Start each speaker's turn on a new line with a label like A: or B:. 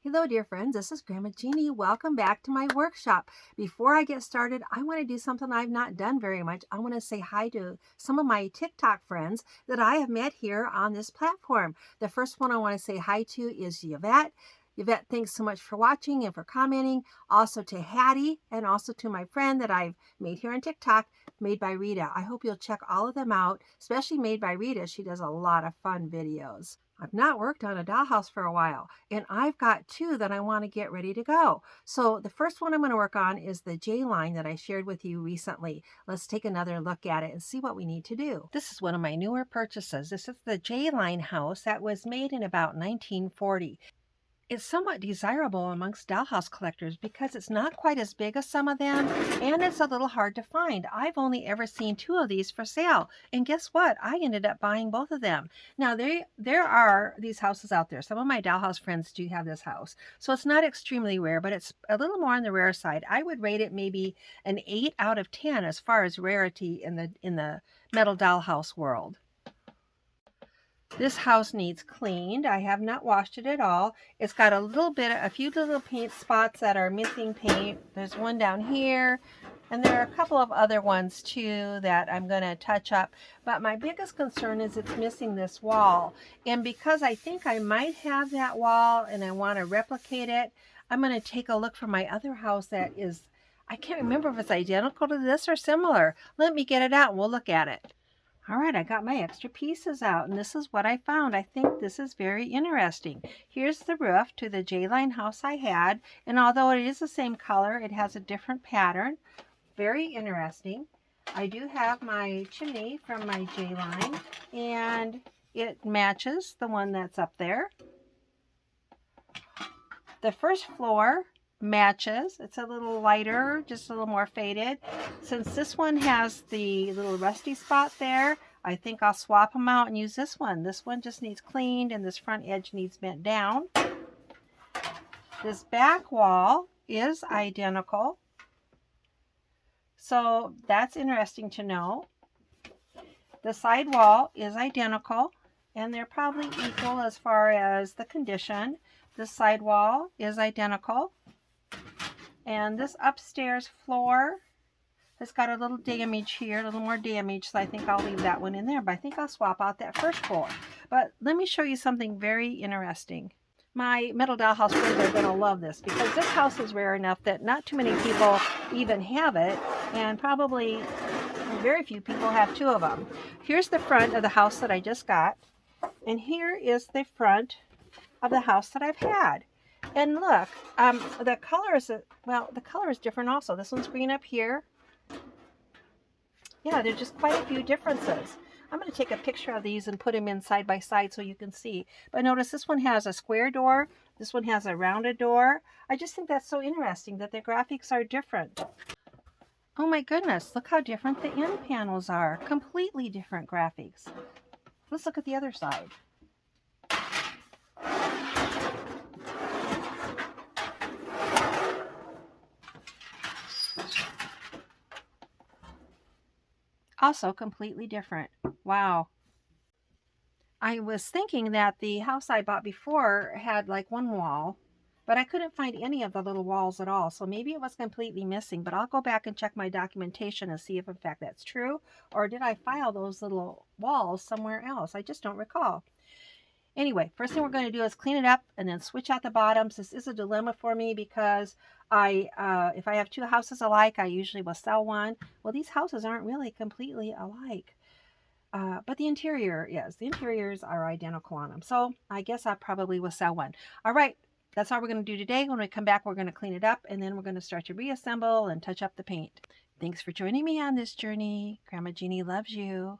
A: Hello, dear friends. This is Grandma Jeannie. Welcome back to my workshop. Before I get started, I want to do something I've not done very much. I want to say hi to some of my TikTok friends that I have met here on this platform. The first one I want to say hi to is Yvette. Yvette, thanks so much for watching and for commenting. Also to Hattie and also to my friend that I've made here on TikTok, Made by Rita. I hope you'll check all of them out, especially Made by Rita. She does a lot of fun videos. I've not worked on a dollhouse for a while, and I've got two that I want to get ready to go. So the first one I'm going to work on is the J line that I shared with you recently. Let's take another look at it and see what we need to do. This is one of my newer purchases. This is the J line house that was made in about 1940. It's somewhat desirable amongst dollhouse collectors because it's not quite as big as some of them, and it's a little hard to find. I've only ever seen two of these for sale, and guess what? I ended up buying both of them. Now, there are these houses out there. Some of my dollhouse friends do have this house, so it's not extremely rare, but it's a little more on the rare side. I would rate it maybe an 8 out of 10 as far as rarity in the metal dollhouse world. This house needs cleaned. I have not washed it at all. It's got a few little paint spots that are missing paint. There's one down here, and there are a couple of other ones too that I'm going to touch up. But my biggest concern is it's missing this wall. And because I think I might have that wall and I want to replicate it, I'm going to take a look for my other house that is, I can't remember if it's identical to this or similar. Let me get it out and we'll look at it. All right, I got my extra pieces out, and this is what I found. I think this is very interesting. Here's the roof to the J-line house I had, and although it is the same color, it has a different pattern. Very interesting. I do have my chimney from my J-line, and it matches the one that's up there. The first floor matches. It's a little lighter, just a little more faded. Since this one has the little rusty spot there, I think I'll swap them out and use this one. This one just needs cleaned and this front edge needs bent down. This back wall is identical, so that's interesting to know. The side wall is identical, and they're probably equal as far as the condition. The side wall is identical. And this upstairs floor has got a little damage here, a little more damage, so I think I'll leave that one in there. But I think I'll swap out that first floor. But let me show you something very interesting. My metal dollhouse friends are going to love this because this house is rare enough that not too many people even have it, and probably very few people have two of them. Here's the front of the house that I just got, and here is the front of the house that I've had. And look, the color is different also. This one's green up here. Yeah, there's just quite a few differences. I'm going to take a picture of these and put them in side by side so you can see. But notice this one has a square door. This one has a rounded door. I just think that's so interesting that the graphics are different. Oh my goodness, look how different the end panels are. Completely different graphics. Let's look at the other side. Also completely different. Wow. I was thinking that the house I bought before had like one wall, but I couldn't find any of the little walls at all. So maybe it was completely missing, but I'll go back and check my documentation and see if in fact that's true, or did I file those little walls somewhere else? I just don't recall. Anyway, first thing we're going to do is clean it up and then switch out the bottoms. This is a dilemma for me because if I have two houses alike, I usually will sell one. Well, these houses aren't really completely alike, but the interior is. The interiors are identical on them. So I guess I probably will sell one. All right, that's all we're going to do today. When we come back, we're going to clean it up, and then we're going to start to reassemble and touch up the paint. Thanks for joining me on this journey. Grandma Jeannie loves you.